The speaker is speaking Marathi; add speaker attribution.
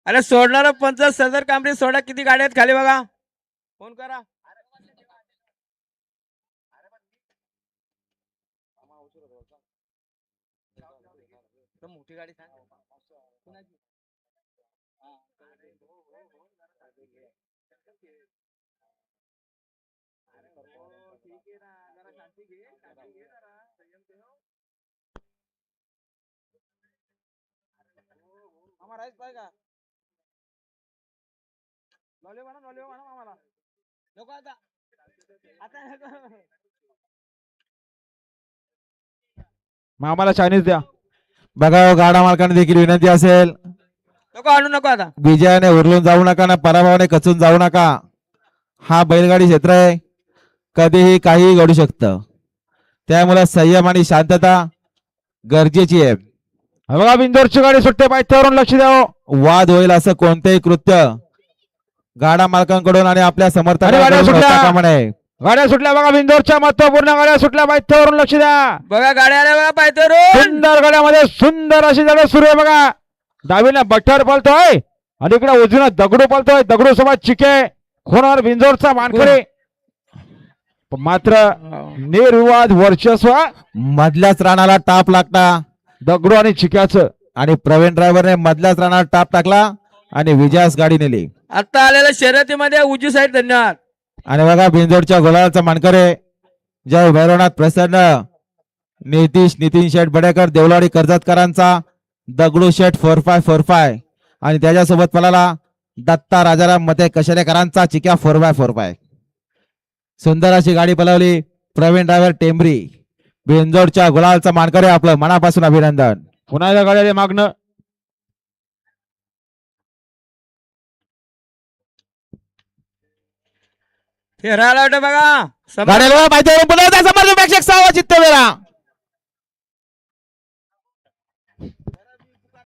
Speaker 1: अरे सोडणार पंच सदर कामरी सोडा. किती गाड्या आहेत खाली बघा. फोन करा. मोठी गाडी का आम्हाला नको आता
Speaker 2: आम्हाला चायनीज द्या. बघा गाडा मालकांना देखील विनंती असेल,
Speaker 1: नको आणू नको आता.
Speaker 2: विजयाने उरलून जाऊ नका ना पराभवाने खचून जाऊ नका. हा बैलगाडी क्षेत्र आहे, कधीही काहीही घडू शकतं. त्यामुळे संयम आणि शांतता गरजेची आहे. बघा बिंदोरची गाडी सुट्टे पायथ्यावरून लक्ष द्यावं. वाद होईल असं कोणतेही कृत्य गाडा मालकांकडून आणि आपल्या समर्थकांकडून गाड्या सुटल्या. बघा बिंदोरच्या महत्वपूर्ण गाड्या सुटल्या. पायथ्यावरून लक्ष द्या.
Speaker 1: बघा गाड्या आल्या बघा पायथ्यावरून.
Speaker 2: सुंदर गाड्यामध्ये सुंदर अशी जगह सुरू आहे. बघा डावीला बट्टर पळतोय आणि इकडे उजवीला दगडू पळतोय. दगडू सोबत चिके खोनार बिंजोरचा मानकरी. मात्र निर्विवाद वर्चस्व मधल्याच राणाला टाप लागता. दगडू आणि चिक्याचं आणि प्रवीण ड्रायव्हरने मधल्याच राणाला टाप टाकला आणि विजयास गाडी नेली.
Speaker 1: आता आलेल्या शर्यतीमध्ये उजवी साईड. धन्यवाद.
Speaker 2: आणि बघा बिंजोरच्या गोलाचा मानकरे जय भैरवनाथ प्रसन्न नितीश नितीन शेठ बडेकर देवलाडी कर्जतकरांचा दगडू शेठ 4545 आणि त्याच्यासोबत पळाला दत्ता राजाराम मते कशेरेकरांचा चिक्या 4x4. सुंदर अशी गाडी पळवली. प्रवीण ड्रायव्हर टेंबरी बिंजोरच्या गुलालचा मानकरे आपलं मनापासून अभिनंदन. पुन्हा एकदा गाडी मागणं.
Speaker 1: फिरायला वाटतं बघा.
Speaker 2: गाड्याला माहिती पुन्हा समर्थ प्रेक्षक 6 चित्तवेरा.